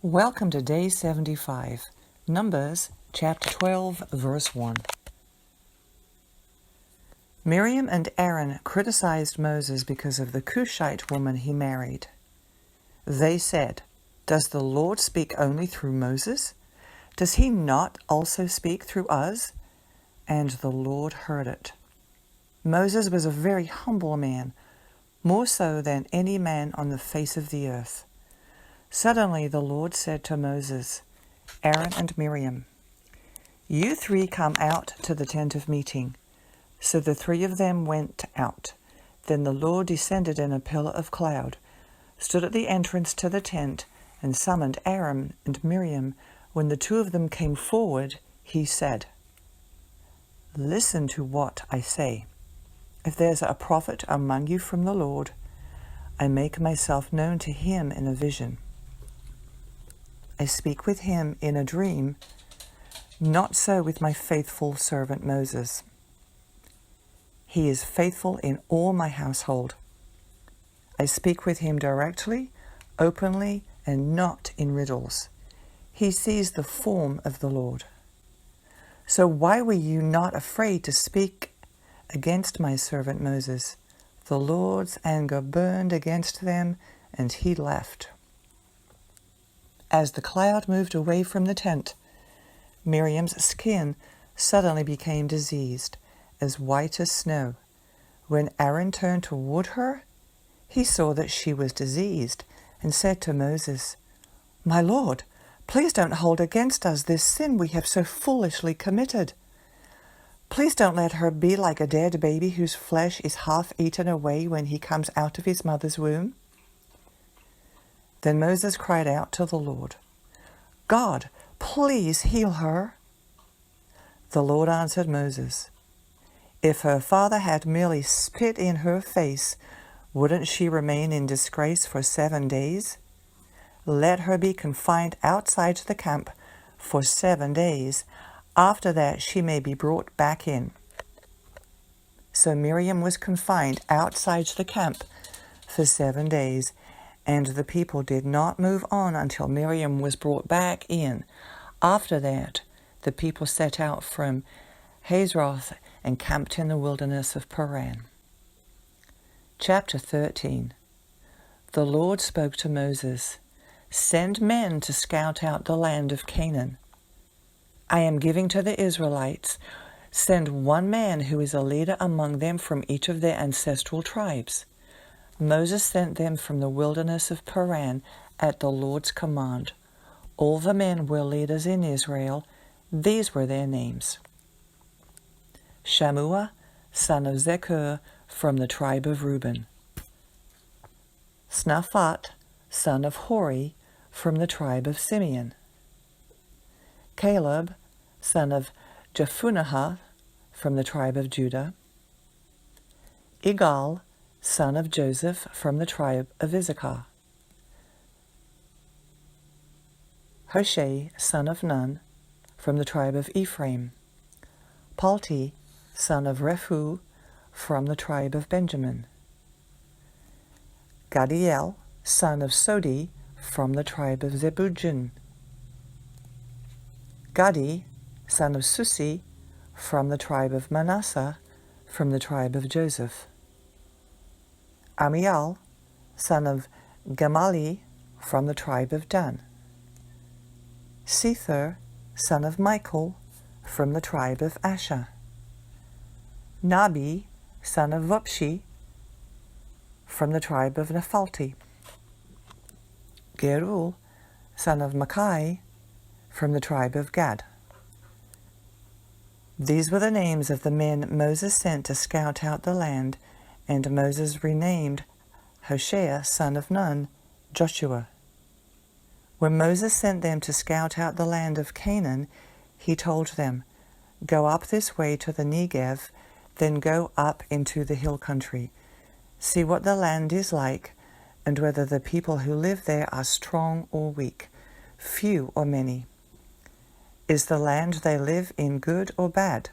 Welcome to Day 75, Numbers chapter 12, verse 1. Miriam and Aaron criticized Moses because of the Cushite woman he married. They said, "Does the Lord speak only through Moses? Does he not also speak through us?" And the Lord heard it. Moses was a very humble man, more so than any man on the face of the earth. Suddenly the Lord said to Moses, Aaron and Miriam, "You three come out to the tent of meeting." So the three of them went out. Then the Lord descended in a pillar of cloud, stood at the entrance to the tent, and summoned Aaron and Miriam. When the two of them came forward, he said, "Listen to what I say. If there's a prophet among you from the Lord, I make myself known to him in a vision. I speak with him in a dream, not so with my faithful servant Moses. He is faithful in all my household. I speak with him directly, openly, and not in riddles. He sees the form of the Lord. So why were you not afraid to speak against my servant Moses?" The Lord's anger burned against them, and he left. As the cloud moved away from the tent, Miriam's skin suddenly became diseased, as white as snow. When Aaron turned toward her, he saw that she was diseased, and said to Moses, "My Lord, please don't hold against us this sin we have so foolishly committed. Please don't let her be like a dead baby whose flesh is half eaten away when he comes out of his mother's womb." Then Moses cried out to the Lord, "God, please heal her." The Lord answered Moses, "If her father had merely spit in her face, wouldn't she remain in disgrace for 7 days? Let her be confined outside the camp for 7 days. After that she may be brought back in." So Miriam was confined outside the camp for 7 days, and the people did not move on until Miriam was brought back in. After that, the people set out from Hazeroth and camped in the wilderness of Paran. Chapter 13. The Lord spoke to Moses, "Send men to scout out the land of Canaan. I am giving to the Israelites. Send one man who is a leader among them from each of their ancestral tribes." Moses sent them from the wilderness of Paran at the Lord's command. All the men were leaders in Israel. These were their names: Shammua, son of Zechur, from the tribe of Reuben; Snaphat, son of Hori, from the tribe of Simeon; Caleb, son of Jephunneh, from the tribe of Judah; Igal, son of Joseph, from the tribe of Issachar; Hoshea, son of Nun, from the tribe of Ephraim; Palti, son of Rephu, from the tribe of Benjamin; Gadiel, son of Sodi, from the tribe of Zebulun; Gadi, son of Susi, from the tribe of Manasseh, from the tribe of Joseph; Amiel, son of Gamali, from the tribe of Dan; Sethur, son of Michael, from the tribe of Asher; Nabi, son of Vopshi, from the tribe of Nephalti; Gerul, son of Makai, from the tribe of Gad. These were the names of the men Moses sent to scout out the land, and Moses renamed Hoshea, son of Nun, Joshua. When Moses sent them to scout out the land of Canaan, he told them, "Go up this way to the Negev, then go up into the hill country. See what the land is like, and whether the people who live there are strong or weak, few or many. Is the land they live in good or bad?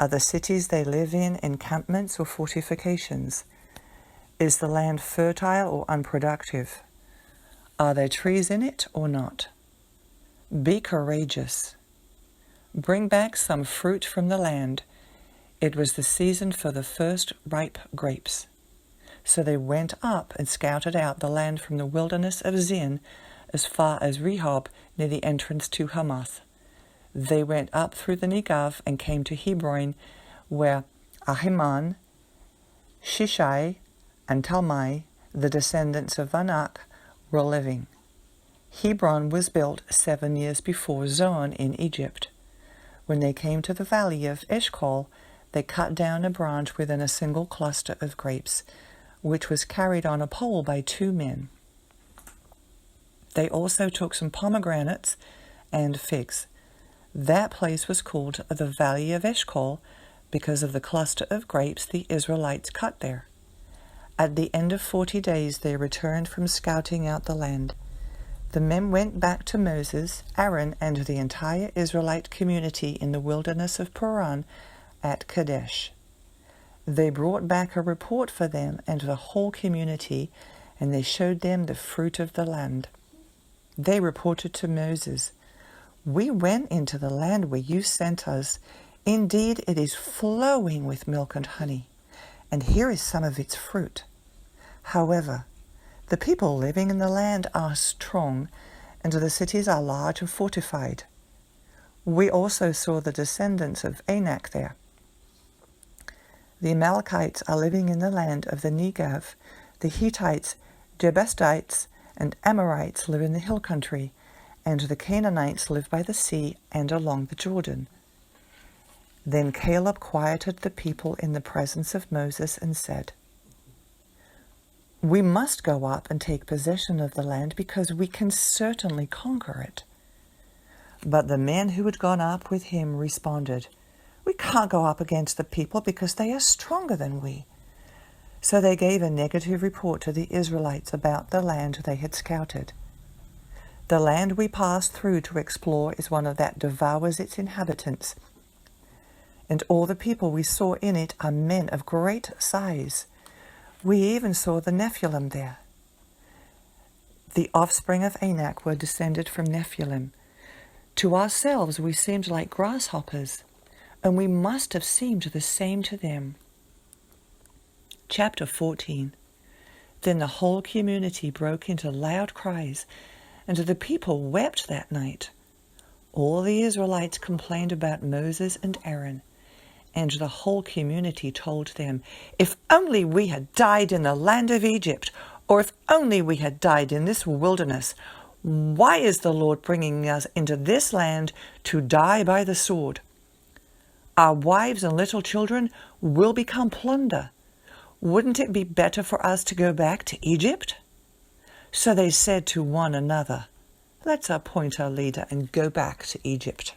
Are the cities they live in encampments or fortifications? Is the land fertile or unproductive? Are there trees in it or not? Be courageous. Bring back some fruit from the land. It was the season for the first ripe grapes. So they went up and scouted out the land from the wilderness of Zin as far as Rehob near the entrance to Hamath. They went up through the Negev and came to Hebron, where Ahiman, Shishai, and Talmai, the descendants of Anak, were living. Hebron was built 7 years before Zoan in Egypt. When they came to the valley of Eshcol, they cut down a branch within a single cluster of grapes, which was carried on a pole by 2 men. They also took some pomegranates and figs. That place was called the Valley of Eshcol because of the cluster of grapes the Israelites cut there. At the end of 40 days they returned from scouting out the land. The men went back to Moses, Aaron, and the entire Israelite community in the wilderness of Paran at Kadesh. They brought back a report for them and the whole community, and they showed them the fruit of the land. They reported to Moses, "We went into the land where you sent us. Indeed, it is flowing with milk and honey, and here is some of its fruit. However, the people living in the land are strong, and the cities are large and fortified. We also saw the descendants of Anak there. The Amalekites are living in the land of the Negev. The Hittites, Jebusites, and Amorites live in the hill country, and the Canaanites live by the sea and along the Jordan." Then Caleb quieted the people in the presence of Moses and said, "We must go up and take possession of the land because we can certainly conquer it." But the men who had gone up with him responded, "We can't go up against the people because they are stronger than we." So they gave a negative report to the Israelites about the land they had scouted. "The land we passed through to explore is one that devours its inhabitants, and all the people we saw in it are men of great size. We even saw the Nephilim there." The offspring of Anak were descended from Nephilim. "To ourselves we seemed like grasshoppers, and we must have seemed the same to them." Chapter 14. Then the whole community broke into loud cries, and the people wept that night. All the Israelites complained about Moses and Aaron, and the whole community told them, "If only we had died in the land of Egypt, or if only we had died in this wilderness. Why is the Lord bringing us into this land to die by the sword? Our wives and little children will become plunder. Wouldn't it be better for us to go back to Egypt?" So they said to one another, "Let's appoint a leader and go back to Egypt."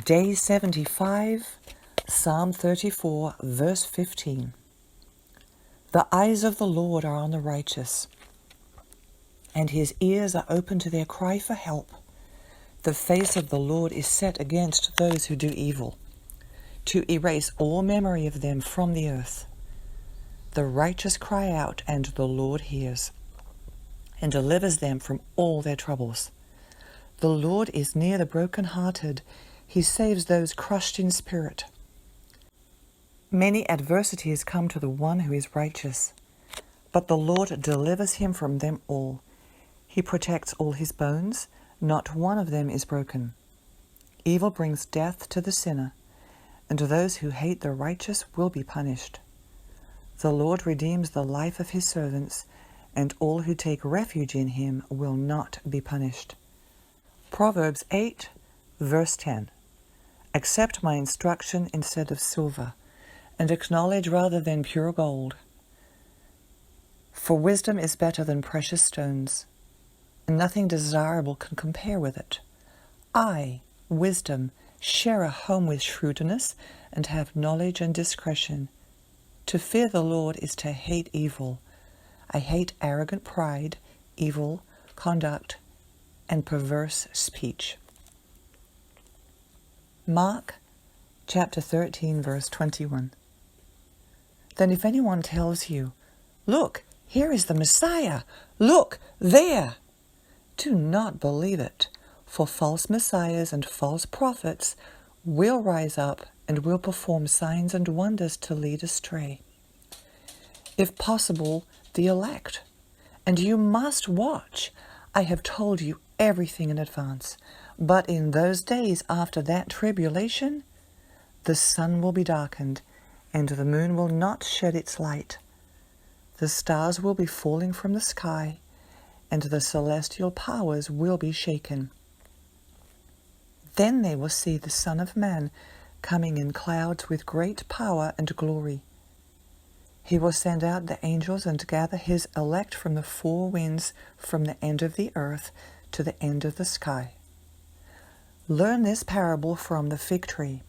Day 75, Psalm 34, verse 15. The eyes of the Lord are on the righteous, and his ears are open to their cry for help. The face of the Lord is set against those who do evil, to erase all memory of them from the earth. The righteous cry out, and the Lord hears, and delivers them from all their troubles. The Lord is near the brokenhearted. He saves those crushed in spirit. Many adversities come to the one who is righteous, but the Lord delivers him from them all. He protects all his bones. Not one of them is broken. Evil brings death to the sinner, and those who hate the righteous will be punished. The Lord redeems the life of his servants, and all who take refuge in him will not be punished. Proverbs 8, verse 10. Accept my instruction instead of silver, and acknowledge rather than pure gold. For wisdom is better than precious stones, and nothing desirable can compare with it. I, wisdom, share a home with shrewdness, and have knowledge and discretion. To fear the Lord is to hate evil. I hate arrogant pride, evil conduct, and perverse speech. Mark chapter 13, verse 21. then if anyone tells you, "Look, here is the Messiah. Look, there," do not believe it, for false messiahs and false prophets will rise up and will perform signs and wonders to lead astray, if possible, the elect. And you must watch. I have told you everything in advance. But in those days after that tribulation, the sun will be darkened, and the moon will not shed its light. The stars will be falling from the sky, and the celestial powers will be shaken. Then they will see the Son of Man coming in clouds with great power and glory. He will send out the angels and gather his elect from the four winds, from the end of the earth to the end of the sky. Learn this parable from the fig tree.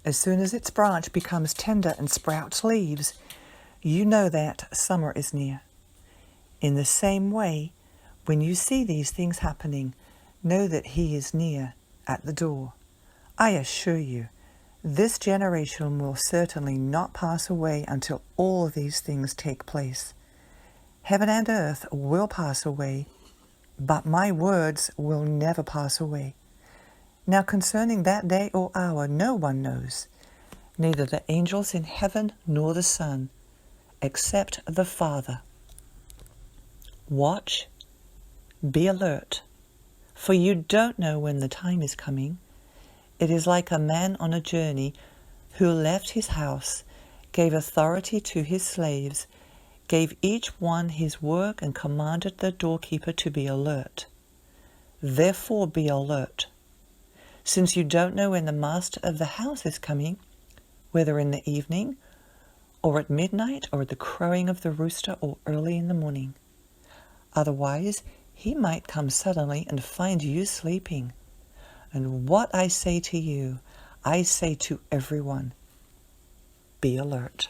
As soon as its branch becomes tender and sprouts leaves, you know that summer is near. In the same way, when you see these things happening, know that he is near at the door. I assure you, this generation will certainly not pass away until all these things take place. Heaven and earth will pass away, but my words will never pass away. Now concerning that day or hour no one knows, neither the angels in heaven nor the Son, except the Father. Watch, be alert, for you don't know when the time is coming. It is like a man on a journey who left his house, gave authority to his slaves, gave each one his work, and commanded the doorkeeper to be alert. Therefore be alert, since you don't know when the master of the house is coming, whether in the evening, or at midnight, or at the crowing of the rooster, or early in the morning. Otherwise, he might come suddenly and find you sleeping. And what I say to you, I say to everyone, be alert.